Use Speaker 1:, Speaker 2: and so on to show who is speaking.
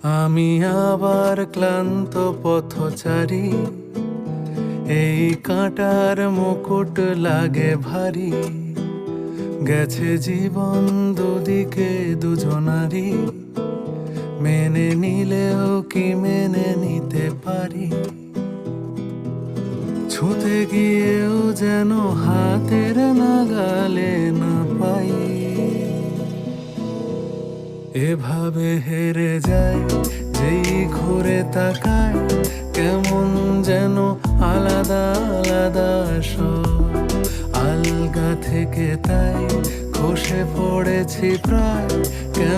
Speaker 1: আমি আবার ক্লান্ত পথচারী, এই কাঁটার মুকুট লাগে ভারী। গেছে জীবন দুদিকে দুজনারই, মেনে নিলেও কি মেনে নিতে পারি? ছুঁতে গিয়েও যেন হাতের নাগালে না পাই। এভাবে হেরে যায় যেই ঘুরে তাকায়, কেমন যেন আলাদা আলাদা সব। আলগা থেকে তাই খসে পড়েছি প্রায়, কেন